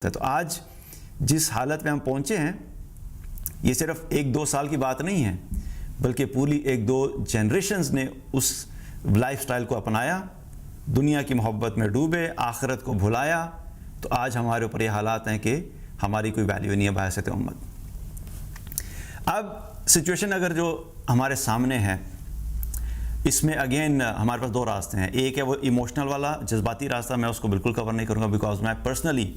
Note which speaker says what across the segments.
Speaker 1: تو آج جس حالت میں ہم پہنچے ہیں یہ صرف ایک دو سال کی بات نہیں ہے، بلکہ پوری ایک دو جنریشنز نے اس لائف سٹائل کو اپنایا، دنیا کی محبت میں ڈوبے، آخرت کو بھلایا، تو آج ہمارے اوپر یہ حالات ہیں کہ ہماری کوئی ویلیو نہیں ہے بحیثیت امت۔ اب سچویشن اگر جو ہمارے سامنے ہے، اس میں اگین ہمارے پاس دو راستے ہیں۔ ایک ہے وہ ایموشنل والا جذباتی راستہ، میں اس کو بالکل کور نہیں کروں گا، بیکاز میں پرسنلی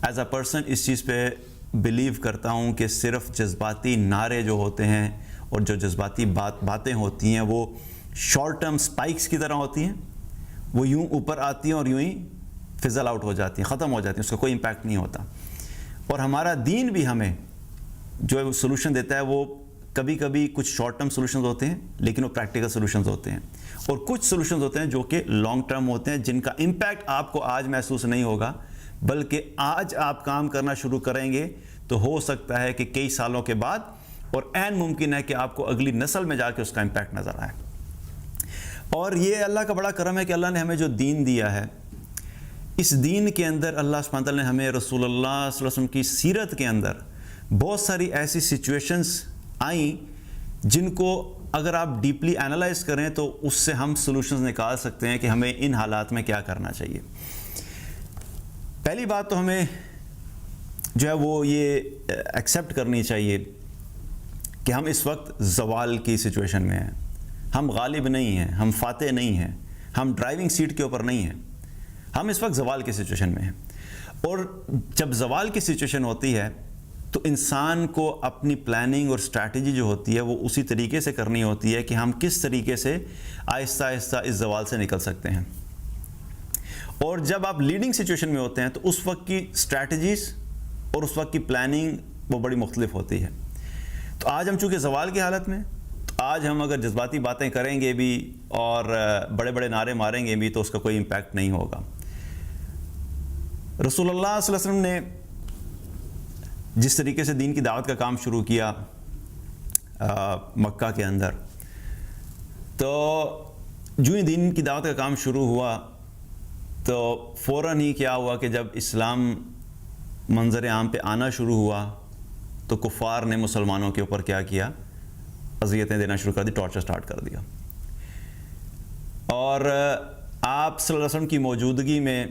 Speaker 1: ایز اے پرسن اس چیز پہ بلیو کرتا ہوں کہ صرف جذباتی نعرے جو ہوتے ہیں اور جو جذباتی باتیں ہوتی ہیں وہ شارٹ ٹرم سپائکس کی طرح ہوتی ہیں، وہ یوں اوپر آتی ہیں اور یوں ہی فزل آؤٹ ہو جاتی ہیں، ختم ہو جاتی ہیں، اس کا کوئی امپیکٹ نہیں ہوتا۔ اور ہمارا دین بھی ہمیں جو سولوشن دیتا ہے وہ کبھی کبھی کچھ شارٹ ٹرم سولوشنز ہوتے ہیں، لیکن وہ پریکٹیکل سولوشنز ہوتے ہیں، اور کچھ سولوشنز ہوتے ہیں جو کہ لانگ ٹرم ہوتے ہیں، جن کا امپیکٹ آپ کو آج محسوس نہیں ہوگا، بلکہ آج آپ کام کرنا شروع کریں گے تو ہو سکتا ہے کہ کئی سالوں کے بعد، اور عین ممکن ہے کہ آپ کو اگلی نسل میں جا کے اس کا امپیکٹ نظر آئے۔ اور یہ اللہ کا بڑا کرم ہے کہ اللہ نے ہمیں جو دین دیا ہے، اس دین کے اندر اللہ سبحانہ وتعالی نے ہمیں رسول اللہ صلی اللہ علیہ وسلم کی سیرت کے اندر بہت ساری ایسی سچویشنز آئیں جن کو اگر آپ ڈیپلی اینالائز کریں تو اس سے ہم سولوشنز نکال سکتے ہیں کہ ہمیں ان حالات میں کیا کرنا چاہیے۔ پہلی بات تو ہمیں جو ہے وہ یہ ایکسیپٹ کرنی چاہیے کہ ہم اس وقت زوال کی سچویشن میں ہیں، ہم غالب نہیں ہیں، ہم فاتح نہیں ہیں، ہم ڈرائیونگ سیٹ کے اوپر نہیں ہیں، ہم اس وقت زوال کی سچویشن میں ہیں۔ اور جب زوال کی سچویشن ہوتی ہے تو انسان کو اپنی پلاننگ اور اسٹریٹجی جو ہوتی ہے وہ اسی طریقے سے کرنی ہوتی ہے کہ ہم کس طریقے سے آہستہ آہستہ اس زوال سے نکل سکتے ہیں۔ اور جب آپ لیڈنگ سچویشن میں ہوتے ہیں تو اس وقت کی اسٹریٹجیز اور اس وقت کی پلاننگ وہ بڑی مختلف ہوتی ہے۔ تو آج ہم چونکہ زوال کی حالت میں، تو آج ہم اگر جذباتی باتیں کریں گے بھی اور بڑے بڑے نعرے ماریں گے بھی تو اس کا کوئی امپیکٹ نہیں ہوگا۔ رسول اللہ صلی اللہ علیہ وسلم نے جس طریقے سے دین کی دعوت کا کام شروع کیا مکہ کے اندر، تو جو ہی دین کی دعوت کا کام شروع ہوا تو فوراً ہی کیا ہوا کہ جب اسلام منظر عام پہ آنا شروع ہوا تو کفار نے مسلمانوں کے اوپر کیا کیا، اذیتیں دینا شروع کر دی، ٹارچر سٹارٹ کر دیا۔ اور آپ صلی اللہ علیہ وسلم کی موجودگی میں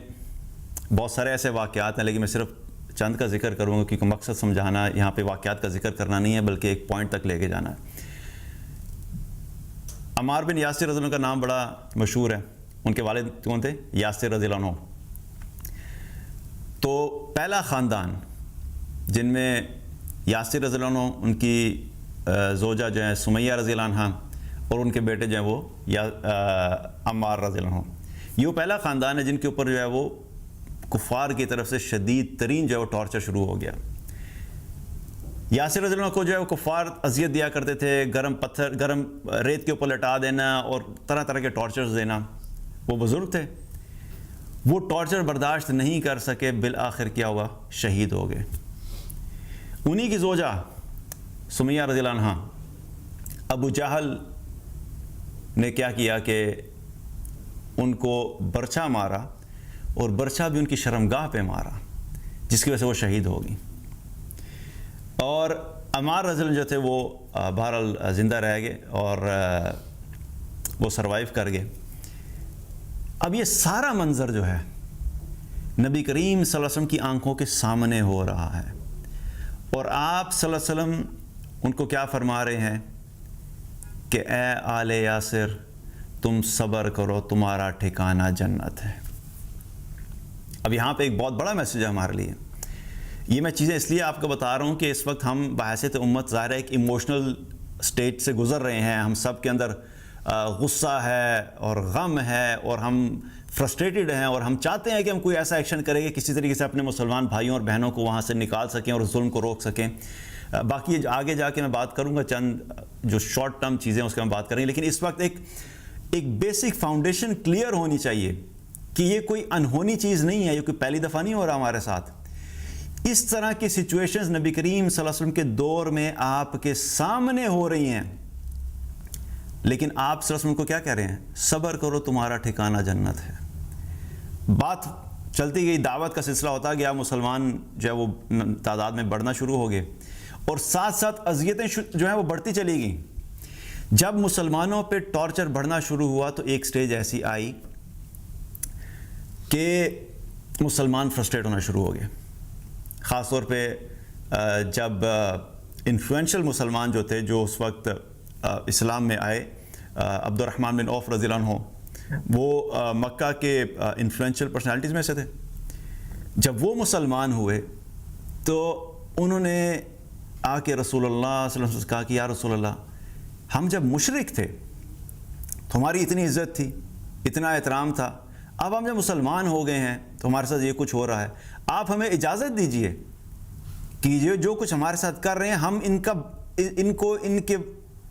Speaker 1: بہت سارے ایسے واقعات ہیں، لیکن میں صرف چند کا ذکر کروں گا کیونکہ مقصد سمجھانا یہاں پہ واقعات کا ذکر کرنا نہیں ہے بلکہ ایک پوائنٹ تک لے کے جانا ہے۔ عمار بن یاسر رضی اللہ عنہ کا نام بڑا مشہور ہے، ان کے والد کون تھے؟ یاسر رضی اللہ عنہ۔ تو پہلا خاندان جن میں یاسر رضی اللہ عنہ، ان کی زوجہ جو ہیں سمیہ رضی اللہ عنہ، اور ان کے بیٹے جو ہیں وہ عمار رضی اللہ عنہ، یہ وہ پہلا خاندان ہے جن کے اوپر جو ہے وہ کفار کی طرف سے شدید ترین جو ہے وہ ٹارچر شروع ہو گیا۔ یاسر رضی اللہ عنہ کو جو ہے وہ کفار اذیت دیا کرتے تھے، گرم ریت کے اوپر لٹا دینا اور طرح طرح کے ٹارچرز دینا۔ وہ بزرگ تھے، وہ ٹارچر برداشت نہیں کر سکے، بالآخر کیا ہوا؟ شہید ہو گئے۔ انہی کی زوجہ سمیہ رضی اللہ عنہ، ابو جہل نے کیا کیا کہ ان کو برچھا مارا، اور برچھا بھی ان کی شرمگاہ پہ مارا، جس کی وجہ سے وہ شہید ہو گئی۔ اور عمار رضی اللہ عنہ جو تھے وہ بہرحال زندہ رہ گئے اور وہ سروائیو کر گئے۔ اب یہ سارا منظر جو ہے نبی کریم صلی اللہ علیہ وسلم کی آنکھوں کے سامنے ہو رہا ہے، اور آپ صلی اللہ علیہ وسلم ان کو کیا فرما رہے ہیں کہ اے آل یاسر تم صبر کرو، تمہارا ٹھکانہ جنت ہے۔ اب یہاں پہ ایک بہت بڑا میسیج ہے ہمارے لیے۔ یہ میں چیزیں اس لیے آپ کو بتا رہا ہوں کہ اس وقت ہم بحیثیت امت ظاہر ہے ایک ایموشنل سٹیٹ سے گزر رہے ہیں، ہم سب کے اندر غصہ ہے اور غم ہے، اور ہم فرسٹریٹڈ ہیں، اور ہم چاہتے ہیں کہ ہم کوئی ایسا ایکشن کریں کہ کسی طریقے سے اپنے مسلمان بھائیوں اور بہنوں کو وہاں سے نکال سکیں اور ظلم کو روک سکیں۔ باقی آگے جا کے میں بات کروں گا، چند جو شارٹ ٹرم چیزیں اس کے ہم بات کریں گے، لیکن اس وقت ایک بیسک فاؤنڈیشن کلیئر ہونی چاہیے کہ یہ کوئی انہونی چیز نہیں ہے، یہ کوئی پہلی دفعہ نہیں ہو رہا ہمارے ساتھ۔ اس طرح کی سچویشنز نبی کریم صلی اللہ علیہ وسلم کے دور میں آپ کے سامنے ہو رہی ہیں، لیکن آپ صلی اللہ علیہ وسلم کو کیا کہہ رہے ہیں؟ صبر کرو، تمہارا ٹھکانہ جنت ہے۔ بات چلتی گئی، دعوت کا سلسلہ ہوتا گیا، مسلمان جو ہے وہ تعداد میں بڑھنا شروع ہو گئے، اور ساتھ ساتھ اذیتیں جو ہیں وہ بڑھتی چلی گئیں۔ جب مسلمانوں پہ ٹارچر بڑھنا شروع ہوا تو ایک سٹیج ایسی آئی کہ مسلمان فرسٹریٹ ہونا شروع ہو گئے، خاص طور پہ جب انفلوئنشل مسلمان جو تھے، جو اس وقت اسلام میں آئے، عبد الرحمن بن عوف رضی اللہ عنہ، وہ مکہ کے انفلوئنشل پرسنالٹیز میں سے تھے۔ جب وہ مسلمان ہوئے تو انہوں نے آ کے رسول اللہ صلی اللہ علیہ وسلم سے کہا کہ یا رسول اللہ، ہم جب مشرک تھے تو ہماری اتنی عزت تھی، اتنا احترام تھا، اب ہم جب مسلمان ہو گئے ہیں تو ہمارے ساتھ یہ کچھ ہو رہا ہے، آپ ہمیں اجازت دیجئے کہ یہ جو کچھ ہمارے ساتھ کر رہے ہیں ہم ان کے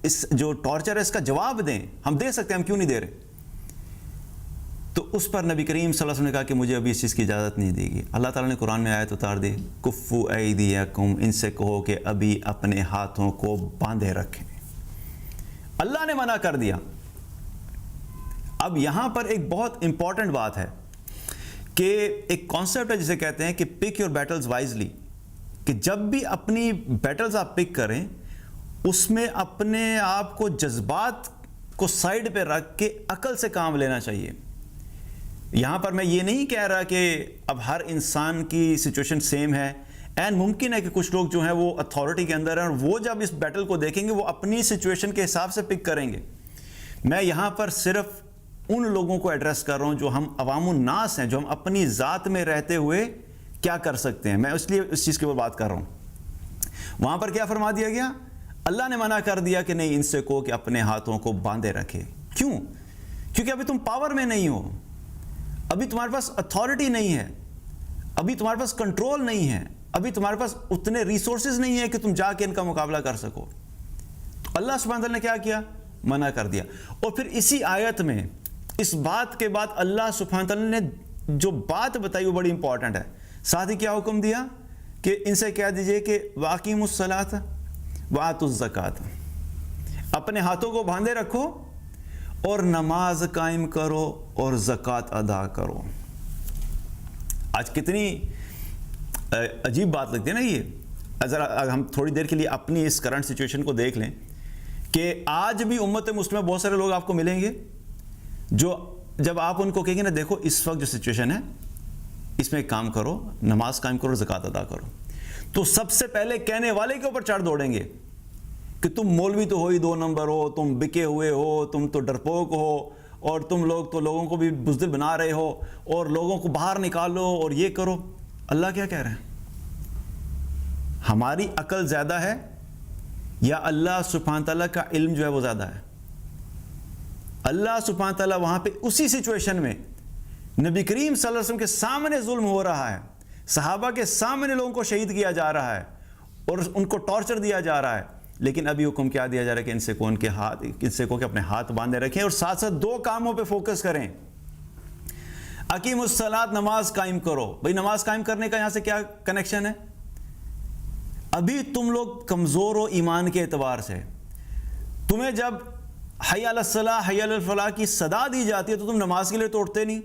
Speaker 1: اس جو ٹارچر ہے اس کا جواب دیں، ہم دے سکتے ہیں، ہم کیوں نہیں دے رہے؟ تو اس پر نبی کریم صلی اللہ علیہ وسلم نے کہا کہ مجھے ابھی اس چیز کی اجازت نہیں دی گی۔ اللہ تعالیٰ نے قرآن میں آیت اتار دی، کفو ایدیکم، ان سے کہو کہ ابھی اپنے ہاتھوں کو باندھے رکھیں۔ اللہ نے منع کر دیا۔ اب یہاں پر ایک بہت امپورٹنٹ بات ہے کہ ایک کانسیپٹ ہے جسے کہتے ہیں کہ پک یور بیٹلز وائزلی، کہ جب بھی اپنی بیٹلز آپ پک کریں اس میں اپنے آپ کو جذبات کو سائیڈ پہ رکھ کے عقل سے کام لینا چاہیے۔ یہاں پر میں یہ نہیں کہہ رہا کہ اب ہر انسان کی سچویشن سیم ہے، اینڈ ممکن ہے کہ کچھ لوگ جو ہیں وہ اتھارٹی کے اندر ہیں اور وہ جب اس بیٹل کو دیکھیں گے وہ اپنی سچویشن کے حساب سے پک کریں گے۔ میں یہاں پر صرف ان لوگوں کو ایڈریس کر رہا ہوں جو ہم عوام الناس ہیں، جو ہم اپنی ذات میں رہتے ہوئے کیا کر سکتے ہیں، میں اس لیے اس چیز کے اوپر بات کر رہا ہوں۔ وہاں پر کیا فرما دیا گیا؟ اللہ نے منع کر دیا کہ نہیں، ان سے کہو کہ اپنے ہاتھوں کو باندھے رکھے۔ کیوں؟ کیونکہ ابھی تم پاور میں نہیں ہو، ابھی تمہارے پاس اتھارٹی نہیں ہے، ابھی تمہارے پاس کنٹرول نہیں ہے، ابھی تمہارے پاس اتنے ریسورسز نہیں ہیں کہ تم جا کے ان کا مقابلہ کر سکو۔ تو اللہ سبحانہ وتعالیٰ نے کیا کیا؟ منع کر دیا۔ اور پھر اسی آیت میں اس بات کے بعد اللہ سبحانہ وتعالیٰ نے جو بات بتائی وہ بڑی امپورٹنٹ ہے۔ ساتھ ہی کیا حکم دیا کہ ان سے کہہ دیجئے کہ واقیموا الصلاۃ وآتوا الزکاۃ، اپنے ہاتھوں کو باندھے رکھو اور نماز قائم کرو اور زکوٰۃ ادا کرو۔ آج کتنی عجیب بات لگتی ہے نا یہ۔ ذرا ہم تھوڑی دیر کے لیے اپنی اس کرنٹ سچویشن کو دیکھ لیں کہ آج بھی امت مسلمہ بہت سارے لوگ آپ کو ملیں گے جو جب آپ ان کو کہیں گے نا دیکھو اس وقت جو سچویشن ہے اس میں ایک کام کرو، نماز قائم کرو، زکوٰۃ ادا کرو، تو سب سے پہلے کہنے والے کے اوپر چڑھ دوڑیں گے کہ تم مولوی تو ہو ہی 2 نمبر ہو، تم بکے ہوئے ہو، تم تو ڈرپوک ہو، اور تم لوگ تو لوگوں کو بھی بزدل بنا رہے ہو اور لوگوں کو باہر نکالو اور یہ کرو۔ اللہ کیا کہہ رہے ہیں؟ ہماری عقل زیادہ ہے یا اللہ سبحانہ تعالیٰ کا علم جو ہے وہ زیادہ ہے؟ اللہ سبحانہ تعالیٰ وہاں پہ اسی سچویشن میں نبی کریم صلی اللہ علیہ وسلم کے سامنے ظلم ہو رہا ہے، صحابہ کے سامنے لوگوں کو شہید کیا جا رہا ہے اور ان کو ٹارچر دیا جا رہا ہے، لیکن ابھی حکم کیا دیا جا رہا ہے کہ ان سے کو کہ اپنے ہاتھ باندھے رکھیں اور ساتھ ساتھ 2 کاموں پہ فوکس کریں۔ اقیم الصلاۃ، نماز قائم کرو۔ بھئی نماز قائم کرنے کا یہاں سے کیا کنیکشن ہے؟ ابھی تم لوگ کمزور ہو ایمان کے اعتبار سے، تمہیں جب حی علی الصلاۃ، حی علی الفلاح کی صدا دی جاتی ہے تو تم نماز کے لیے تو اٹھتے نہیں،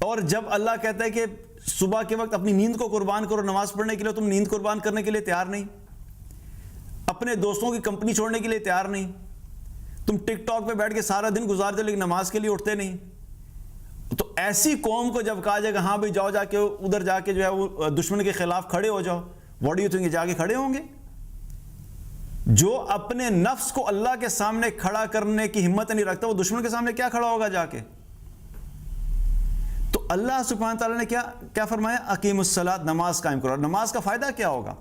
Speaker 1: اور جب اللہ کہتا ہے کہ صبح کے وقت اپنی نیند کو قربان کرو نماز پڑھنے کے لیے، تم نیند قربان کرنے کے لیے تیار نہیں، اپنے دوستوں کی کمپنی چھوڑنے کے لیے تیار نہیں، تم ٹک ٹاک پہ بیٹھ کے سارا دن گزارتے لیکن نماز کے لیے اٹھتے نہیں۔ تو ایسی قوم کو جب کہا جائے گا ہاں بھائی جاؤ جا کے ادھر جا کے جو ہے وہ دشمن کے خلاف کھڑے ہو جاؤ، واٹ ڈو یو تھنک جا کے کھڑے ہوں گے؟ جو اپنے نفس کو اللہ کے سامنے کھڑا کرنے کی ہمت نہیں رکھتا وہ دشمن کے سامنے کیا کھڑا ہوگا جا کے؟ تو اللہ سبحانہ تعالیٰ نے کیا فرمایا؟ اقیم الصلاۃ، نماز قائم کرو۔ نماز کا فائدہ کیا ہوگا؟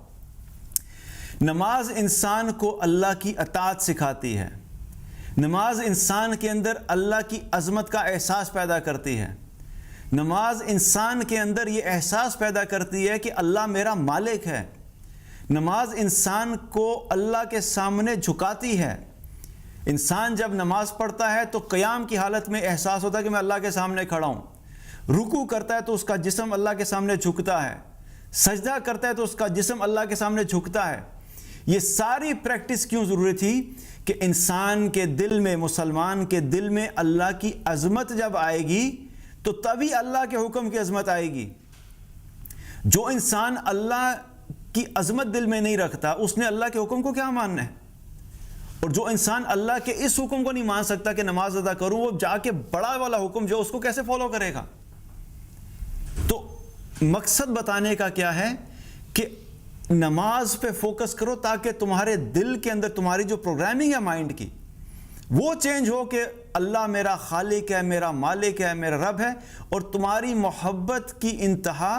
Speaker 1: نماز انسان کو اللہ کی اطاعت سکھاتی ہے، نماز انسان کے اندر اللہ کی عظمت کا احساس پیدا کرتی ہے، نماز انسان کے اندر یہ احساس پیدا کرتی ہے کہ اللہ میرا مالک ہے، نماز انسان کو اللہ کے سامنے جھکاتی ہے۔ انسان جب نماز پڑھتا ہے تو قیام کی حالت میں احساس ہوتا ہے کہ میں اللہ کے سامنے کھڑا ہوں، رکوع کرتا ہے تو اس کا جسم اللہ کے سامنے جھکتا ہے، سجدہ کرتا ہے تو اس کا جسم اللہ کے سامنے جھکتا ہے۔ یہ ساری پریکٹس کیوں ضروری تھی؟ کہ انسان کے دل میں، مسلمان کے دل میں اللہ کی عظمت جب آئے گی تو تبھی اللہ کے حکم کی عظمت آئے گی. جو انسان اللہ کی عظمت دل میں نہیں رکھتا اس نے اللہ کے حکم کو کیا ماننا ہے؟ اور جو انسان اللہ کے اس حکم کو نہیں مان سکتا کہ نماز ادا کروں، وہ جا کے بڑا والا حکم جو اس کو کیسے فالو کرے گا؟ تو مقصد بتانے کا کیا ہے کہ نماز پہ فوکس کرو تاکہ تمہارے دل کے اندر تمہاری جو پروگرامنگ ہے مائنڈ کی وہ چینج ہو کہ اللہ میرا خالق ہے، میرا مالک ہے، میرا رب ہے، اور تمہاری محبت کی انتہا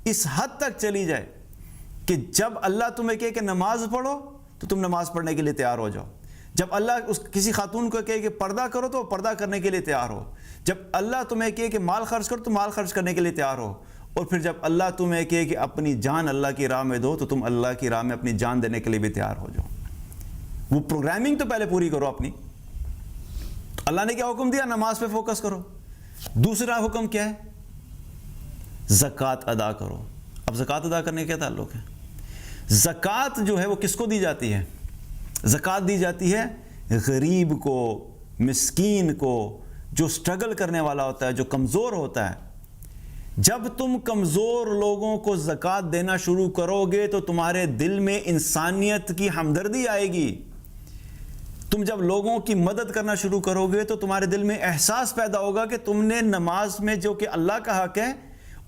Speaker 1: اس حد تک چلی جائے کہ جب اللہ تمہیں کہے کہ نماز پڑھو تو تم نماز پڑھنے کے لیے تیار ہو جاؤ. جب اللہ کسی خاتون کو کہے کہ پردہ کرو تو وہ پردہ کرنے کے لیے تیار ہو. جب اللہ تمہیں کہے کہ مال خرچ کرو تو مال خرچ کرنے کے لیے تیار ہو. اور پھر جب اللہ تمہیں کہے کہ اپنی جان اللہ کی راہ میں دو تو تم اللہ کی راہ میں اپنی جان دینے کے لیے بھی تیار ہو جاؤ. وہ پروگرامنگ تو پہلے پوری کرو اپنی. اللہ نے کیا حکم دیا؟ نماز پہ فوکس کرو. دوسرا حکم کیا ہے؟ زکوٰۃ ادا کرو. اب زکوٰۃ ادا کرنے کا کیا تعلق ہے؟ زکوٰۃ جو ہے وہ کس کو دی جاتی ہے؟ زکوٰۃ دی جاتی ہے غریب کو، مسکین کو، جو سٹرگل کرنے والا ہوتا ہے، جو کمزور ہوتا ہے. جب تم کمزور لوگوں کو زکوٰۃ دینا شروع کرو گے تو تمہارے دل میں انسانیت کی ہمدردی آئے گی. تم جب لوگوں کی مدد کرنا شروع کرو گے تو تمہارے دل میں احساس پیدا ہوگا کہ تم نے نماز میں جو کہ اللہ کا حق ہے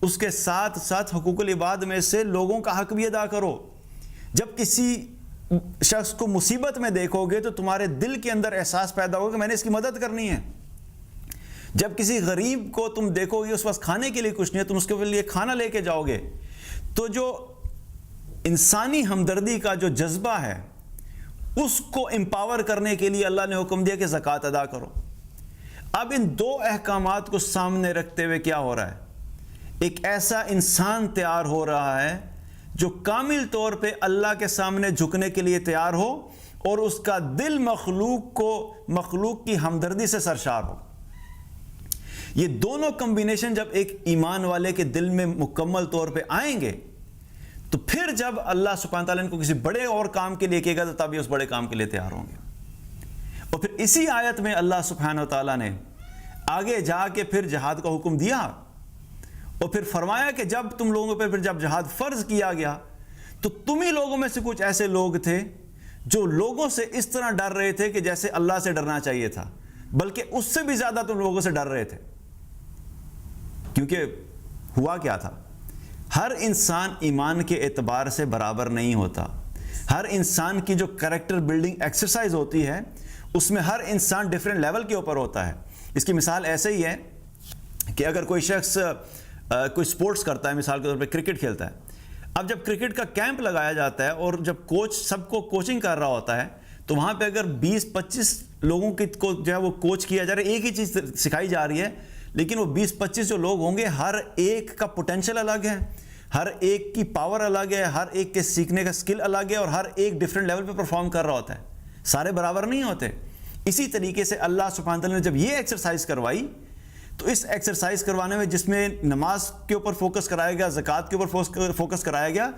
Speaker 1: اس کے ساتھ ساتھ حقوق العباد میں سے لوگوں کا حق بھی ادا کرو. جب کسی شخص کو مصیبت میں دیکھو گے تو تمہارے دل کے اندر احساس پیدا ہوگا کہ میں نے اس کی مدد کرنی ہے. جب کسی غریب کو تم دیکھو گے اس وقت کھانے کے لیے کچھ نہیں ہے، تم اس کے لیے کھانا لے کے جاؤ گے. تو جو انسانی ہمدردی کا جو جذبہ ہے اس کو امپاور کرنے کے لیے اللہ نے حکم دیا کہ زکوٰۃ ادا کرو. اب ان دو احکامات کو سامنے رکھتے ہوئے کیا ہو رہا ہے؟ ایک ایسا انسان تیار ہو رہا ہے جو کامل طور پہ اللہ کے سامنے جھکنے کے لیے تیار ہو اور اس کا دل مخلوق کی ہمدردی سے سرشار ہو. یہ دونوں کمبینیشن جب ایک ایمان والے کے دل میں مکمل طور پہ آئیں گے تو پھر جب اللہ سبحانہ تعالیٰ ان کو کسی بڑے اور کام کے لیے کہے گا تو تب یہ اس بڑے کام کے لیے تیار ہوں گے. اور پھر اسی آیت میں اللہ سبحانہ تعالیٰ نے آگے جا کے پھر جہاد کا حکم دیا اور پھر فرمایا کہ جب تم لوگوں پہ پھر جب جہاد فرض کیا گیا تو تم ہی لوگوں میں سے کچھ ایسے لوگ تھے جو لوگوں سے اس طرح ڈر رہے تھے کہ جیسے اللہ سے ڈرنا چاہیے تھا، بلکہ اس سے بھی زیادہ تم لوگوں سے ڈر رہے تھے. کیونکہ ہوا کیا تھا؟ ہر انسان ایمان کے اعتبار سے برابر نہیں ہوتا. ہر انسان کی جو کریکٹر بلڈنگ ایکسرسائز ہوتی ہے اس میں ہر انسان ڈیفرنٹ لیول کے اوپر ہوتا ہے. اس کی مثال ایسے ہی ہے کہ اگر کوئی شخص کوئی سپورٹس کرتا ہے، مثال کے طور پہ کرکٹ کھیلتا ہے. اب جب کرکٹ کا کیمپ لگایا جاتا ہے اور جب کوچ سب کو کوچنگ کر رہا ہوتا ہے تو وہاں پہ اگر 20-25 لوگوں کو جو ہے وہ کوچ کیا جا رہا ہے، ایک ہی چیز سکھائی جا رہی ہے، لیکن وہ 20-25 جو لوگ ہوں گے ہر ایک کا پوٹینشل الگ ہے، ہر ایک کی پاور الگ ہے، ہر ایک کے سیکھنے کا سکل الگ ہے اور ہر ایک ڈیفرنٹ لیول پہ پرفارم کر رہا ہوتا ہے. سارے برابر نہیں ہوتے. اسی طریقے سے اللہ سبحانہ تعالیٰ نے جب یہ ایکسرسائز کروائی تو اس ایکسرسائز کروانے میں جس میں نماز کے اوپر فوکس کرایا گیا، زکوٰۃ کے اوپر فوکس کرایا گیا،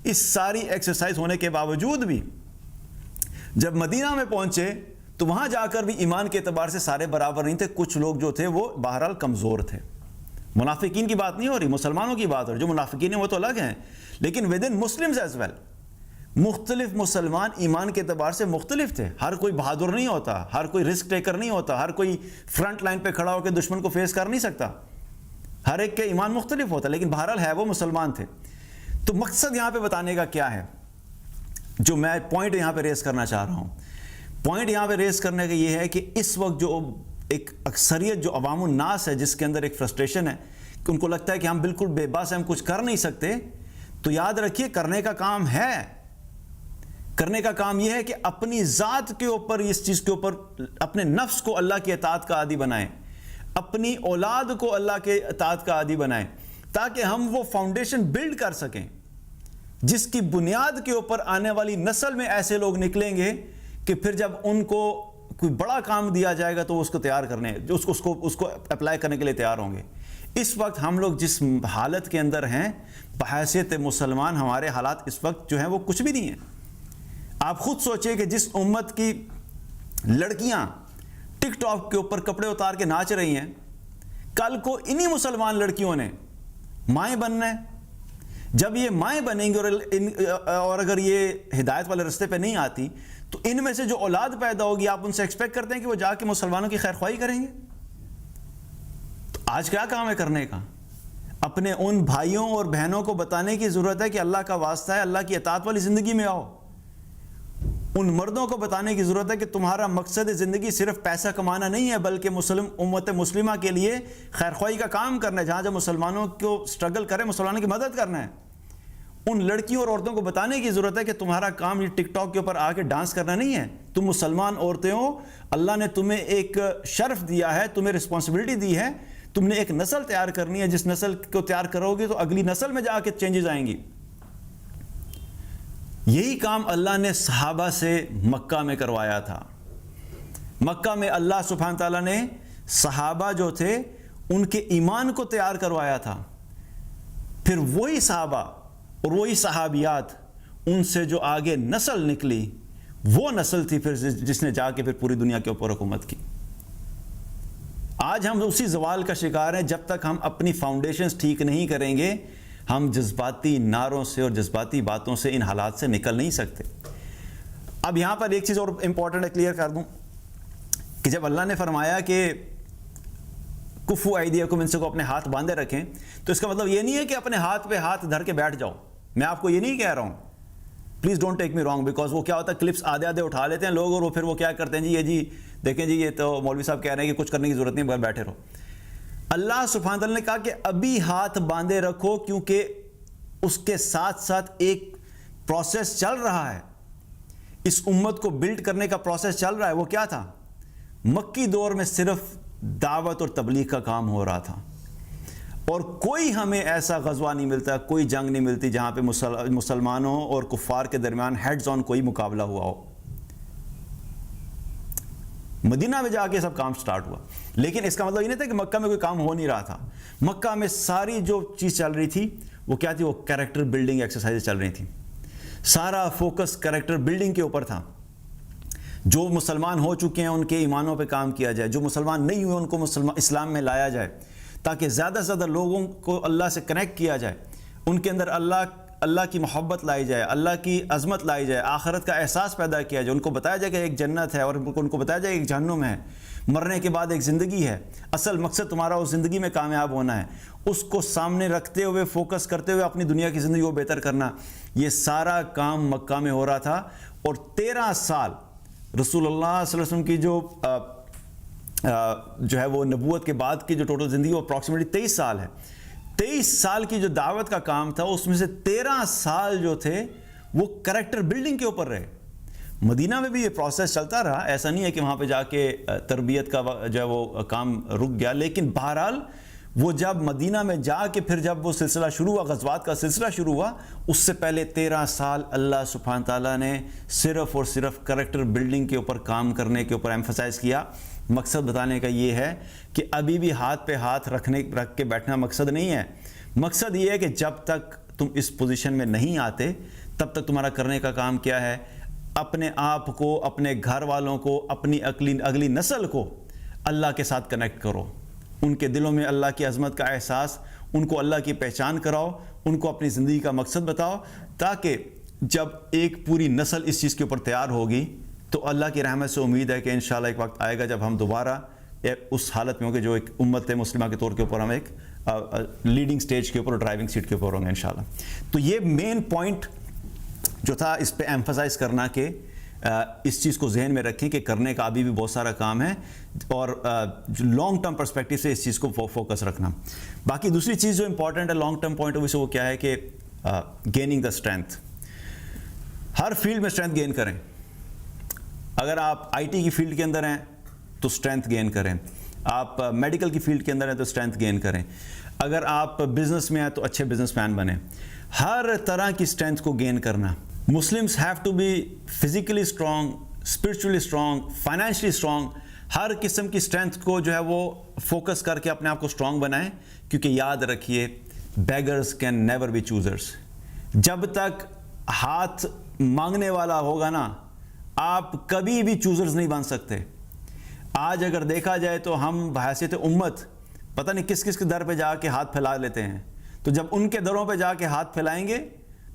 Speaker 1: اس ساری ایکسرسائز ہونے کے باوجود بھی جب مدینہ میں پہنچے تو وہاں جا کر بھی ایمان کے اعتبار سے سارے برابر نہیں تھے. کچھ لوگ جو تھے وہ بہرحال کمزور تھے. منافقین کی بات نہیں ہو رہی، مسلمانوں کی بات ہو رہی. جو منافقین ہیں وہ تو الگ ہیں، لیکن with in Muslims as well مختلف مسلمان ایمان کے اعتبار سے مختلف تھے. ہر کوئی بہادر نہیں ہوتا، ہر کوئی رسک ٹیکر نہیں ہوتا، ہر کوئی فرنٹ لائن پہ کھڑا ہو کے دشمن کو فیس کر نہیں سکتا. ہر ایک کے ایمان مختلف ہوتا، لیکن بہرحال ہے وہ مسلمان تھے. تو مقصد یہاں پہ بتانے کا کیا ہے؟ جو میں پوائنٹ یہاں پہ ریز کرنا چاہ رہا ہوں، پوائنٹ یہاں پہ ریز کرنے کا یہ ہے کہ اس وقت جو ایک اکثریت جو عوام الناس ہے جس کے اندر ایک فرسٹریشن ہے کہ ان کو لگتا ہے کہ ہم بالکل بے بس ہیں، ہم کچھ کر نہیں سکتے. تو یاد رکھیے کرنے کا کام ہے. کرنے کا کام یہ ہے کہ اپنی ذات کے اوپر، اس چیز کے اوپر اپنے نفس کو اللہ کی اطاعت کا عادی بنائیں، اپنی اولاد کو اللہ کے اطاعت کا عادی بنائیں، تاکہ ہم وہ فاؤنڈیشن بلڈ کر سکیں جس کی بنیاد کے اوپر آنے والی نسل میں ایسے لوگ نکلیں گے کہ پھر جب ان کو کوئی بڑا کام دیا جائے گا تو وہ اس کو تیار کرنے، اس کو اپلائی کرنے کے لیے تیار ہوں گے. اس وقت ہم لوگ جس حالت کے اندر ہیں بحیثیت مسلمان، ہمارے حالات اس وقت جو ہیں وہ کچھ بھی نہیں ہیں. آپ خود سوچیں کہ جس امت کی لڑکیاں ٹک ٹاک کے اوپر کپڑے اتار کے ناچ رہی ہیں، کل کو انہی مسلمان لڑکیوں نے مائیں بننا ہے. جب یہ مائیں بنیں گی اور اگر یہ ہدایت والے رستے پہ نہیں آتی تو ان میں سے جو اولاد پیدا ہوگی آپ ان سے ایکسپیکٹ کرتے ہیں کہ وہ جا کے مسلمانوں کی خیر خواہی کریں گے؟ تو آج کیا کام ہے کرنے کا؟ اپنے ان بھائیوں اور بہنوں کو بتانے کی ضرورت ہے کہ اللہ کا واسطہ ہے, اللہ کی اطاعت والی زندگی میں آؤ. ان مردوں کو بتانے کی ضرورت ہے کہ تمہارا مقصد زندگی صرف پیسہ کمانا نہیں ہے, بلکہ امت مسلمہ کے لیے خیر خواہی کا کام کرنا ہے. جہاں جب مسلمانوں کو سٹرگل کرے, مسلمانوں کی مدد کرنا ہے. ان لڑکیوں اور عورتوں کو بتانے کی ضرورت ہے کہ تمہارا کام یہ ٹک ٹاک کے اوپر آ کے ڈانس کرنا نہیں ہے. تم مسلمان عورتیں ہو, اللہ نے تمہیں ایک شرف دیا ہے, تمہیں رسپانسبلٹی دی ہے, تم نے ایک نسل تیار کرنی ہے. جس نسل کو تیار کرو گے تو اگلی نسل میں جا کے چینجز آئیں گی. یہی کام اللہ نے صحابہ سے مکہ میں کروایا تھا. مکہ میں اللہ سبحانہ تعالیٰ نے صحابہ جو تھے ان کے ایمان کو تیار کروایا تھا. پھر وہی صحابہ اور وہی صحابیات, ان سے جو آگے نسل نکلی, وہ نسل تھی پھر جس نے جا کے پھر پوری دنیا کے اوپر حکومت کی. آج ہم اسی زوال کا شکار ہیں. جب تک ہم اپنی فاؤنڈیشنز ٹھیک نہیں کریں گے, ہم جذباتی نعروں سے اور جذباتی باتوں سے ان حالات سے نکل نہیں سکتے. اب یہاں پر ایک چیز اور امپورٹنٹ ہے, کلیئر کر دوں کہ جب اللہ نے فرمایا کہ کفو ایدیکم, ان سے کو اپنے ہاتھ باندھے رکھیں, تو اس کا مطلب یہ نہیں ہے کہ اپنے ہاتھ پہ ہاتھ دھر کے بیٹھ جاؤ. میں آپ کو یہ نہیں کہہ رہا ہوں, please don't take me wrong, because وہ کیا ہوتا ہے کلپس آدھے اٹھا لیتے ہیں لوگ, اور وہ پھر وہ کیا کرتے ہیں, جی دیکھیں جی یہ تو مولوی صاحب کہہ رہے ہیں کہ کچھ کرنے کی ضرورت نہیں, بغیر بیٹھے رہو. اللہ سبحانہ تعالیٰ نے کہا کہ ابھی ہاتھ باندھے رکھو, کیونکہ اس کے ساتھ ساتھ ایک پروسیس چل رہا ہے, اس امت کو بلڈ کرنے کا پروسیس چل رہا ہے. وہ کیا تھا؟ مکی دور میں صرف دعوت اور تبلیغ کا کام ہو رہا تھا, اور کوئی ہمیں ایسا غزوہ نہیں ملتا, کوئی جنگ نہیں ملتی جہاں پہ مسلمانوں اور کفار کے درمیان ہیڈز آن کوئی مقابلہ ہوا ہو. مدینہ میں جا کے سب کام سٹارٹ ہوا, لیکن اس کا مطلب یہ نہیں تھا کہ مکہ میں کوئی کام ہو نہیں رہا تھا. مکہ میں ساری جو چیز چل رہی تھی وہ کیا تھی؟ وہ کریکٹر بلڈنگ ایکسرسائز چل رہی تھی. سارا فوکس کریکٹر بلڈنگ کے اوپر تھا. جو مسلمان ہو چکے ہیں ان کے ایمانوں پہ کام کیا جائے, جو مسلمان نہیں ہوئے ان کو اسلام میں لایا جائے, تاکہ زیادہ سے زیادہ لوگوں کو اللہ سے کنیکٹ کیا جائے, ان کے اندر اللہ کی محبت لائی جائے, اللہ کی عظمت لائی جائے, آخرت کا احساس پیدا کیا جائے, ان کو بتایا جائے کہ ایک جنت ہے, اور ان کو بتایا جائے کہ ایک جہنم ہے, مرنے کے بعد ایک زندگی ہے, اصل مقصد تمہارا اس زندگی میں کامیاب ہونا ہے. اس کو سامنے رکھتے ہوئے, فوکس کرتے ہوئے اپنی دنیا کی زندگی کو بہتر کرنا. یہ سارا کام مکہ میں ہو رہا تھا. اور 13 سال رسول اللہ صلی اللہ علیہ وسلم کی جو ہے وہ نبوت کے بعد کی جو ٹوٹل زندگی وہ اپروکسیمیٹلی 23 سال ہے. 23 سال کی جو دعوت کا کام تھا اس میں سے 13 سال جو تھے وہ کریکٹر بلڈنگ کے اوپر رہے. مدینہ میں بھی یہ پروسیس چلتا رہا, ایسا نہیں ہے کہ وہاں پہ جا کے تربیت کا جو ہے وہ کام رک گیا, لیکن بہرحال وہ جب مدینہ میں جا کے پھر جب وہ سلسلہ شروع ہوا, غزوات کا سلسلہ شروع ہوا, اس سے پہلے 13 سال اللہ سبحانہ تعالیٰ نے صرف اور صرف کریکٹر بلڈنگ کے اوپر کام کرنے کے اوپر ایمفسائز کیا. مقصد بتانے کا یہ ہے کہ ابھی بھی ہاتھ پہ ہاتھ رکھ کے بیٹھنا مقصد نہیں ہے. مقصد یہ ہے کہ جب تک تم اس پوزیشن میں نہیں آتے تب تک تمہارا کرنے کا کام کیا ہے؟ اپنے آپ کو, اپنے گھر والوں کو, اپنی اگلی نسل کو اللہ کے ساتھ کنیکٹ کرو, ان کے دلوں میں اللہ کی عظمت کا احساس, ان کو اللہ کی پہچان کراؤ, ان کو اپنی زندگی کا مقصد بتاؤ, تاکہ جب ایک پوری نسل اس چیز کے اوپر تیار ہوگی تو اللہ کی رحمت سے امید ہے کہ انشاءاللہ ایک وقت آئے گا جب ہم دوبارہ اس حالت میں ہوں گے جو ایک امت مسلمہ کے طور کے اوپر ہم ایک لیڈنگ سٹیج کے اوپر, ڈرائیونگ سیٹ کے اوپر ہوں گے انشاءاللہ. تو یہ مین پوائنٹ جو تھا اس پہ ایمفسائز کرنا کہ اس چیز کو ذہن میں رکھیں کہ کرنے کا ابھی بھی بہت سارا کام ہے, اور لانگ ٹرم پرسپیکٹیو سے اس چیز کو فوکس رکھنا. باقی دوسری چیز جو امپورٹنٹ ہے long term point of view سے, وہ کیا ہے کہ گیننگ دا اسٹرینتھ. ہر فیلڈ میں اسٹرینتھ گین کریں. اگر آپ آئی ٹی کی فیلڈ کے اندر ہیں تو اسٹرینتھ گین کریں, آپ میڈیکل کی فیلڈ کے اندر ہیں تو اسٹرینتھ گین کریں, اگر آپ بزنس میں ہیں تو اچھے بزنس مین بنیں. ہر طرح کی اسٹرینتھ کو گین کرنا. Muslims have to be physically strong, spiritually strong, financially strong. ہر قسم کی اسٹرینتھ کو جو ہے وہ فوکس کر کے اپنے آپ کو اسٹرانگ بنائیں, کیونکہ یاد رکھیے beggars can never be choosers. جب تک ہاتھ مانگنے والا ہوگا نا, آپ کبھی بھی چوزرز نہیں بن سکتے. آج اگر دیکھا جائے تو ہم بحیثیت امت پتہ نہیں کس کس کے در پہ جا کے ہاتھ پھیلا لیتے ہیں. تو جب ان کے دروں پہ جا کے ہاتھ پھیلائیں گے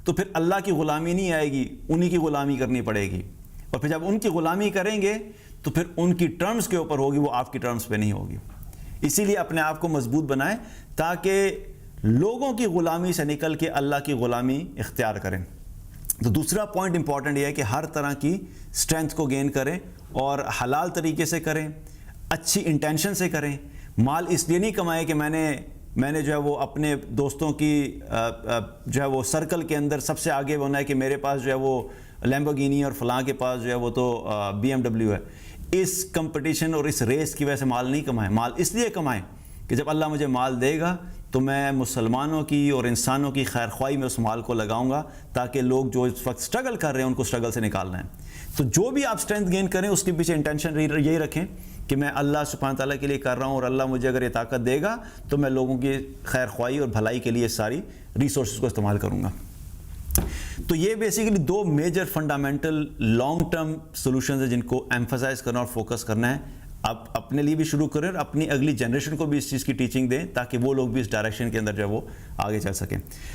Speaker 1: تو پھر اللہ کی غلامی نہیں آئے گی, انہی کی غلامی کرنی پڑے گی. اور پھر جب ان کی غلامی کریں گے تو پھر ان کی ٹرمز کے اوپر ہوگی, وہ آپ کی ٹرمز پہ نہیں ہوگی. اسی لیے اپنے آپ کو مضبوط بنائیں تاکہ لوگوں کی غلامی سے نکل کے اللہ کی غلامی اختیار کریں. تو دوسرا پوائنٹ امپورٹنٹ یہ ہے کہ ہر طرح کی اسٹرینتھ کو گین کریں اور حلال طریقے سے کریں, اچھی انٹینشن سے کریں. مال اس لیے نہیں کمائے کہ میں نے جو ہے وہ اپنے دوستوں کی جو ہے وہ سرکل کے اندر سب سے آگے ہونا ہے کہ میرے پاس جو ہے وہ لیمبورگینی اور فلاں کے پاس جو ہے وہ تو BMW ہے. اس کمپٹیشن اور اس ریس کی وجہ سے مال نہیں کمائیں. مال اس لیے کمائیں کہ جب اللہ مجھے مال دے گا تو میں مسلمانوں کی اور انسانوں کی خیر خواہی میں اس مال کو لگاؤں گا تاکہ لوگ جو اس وقت سٹرگل کر رہے ہیں ان کو سٹرگل سے نکالنا ہے. تو جو بھی آپ اسٹرینتھ گین کریں اس کے پیچھے انٹینشن یہی رکھیں کہ میں اللہ سبحانہ تعالیٰ کے لیے کر رہا ہوں, اور اللہ مجھے اگر یہ طاقت دے گا تو میں لوگوں کی خیر خواہی اور بھلائی کے لیے ساری ریسورسز کو استعمال کروں گا. تو یہ بیسیکلی دو major fundamental long term solutions ہیں جن کو ایمفسائز کرنا اور فوکس کرنا ہے. آپ اپنے لیے بھی شروع کریں اور اپنی اگلی جنریشن کو بھی اس چیز کی ٹیچنگ دیں تاکہ وہ لوگ بھی اس ڈائریکشن کے اندر جو ہے وہ آگے چل سکیں.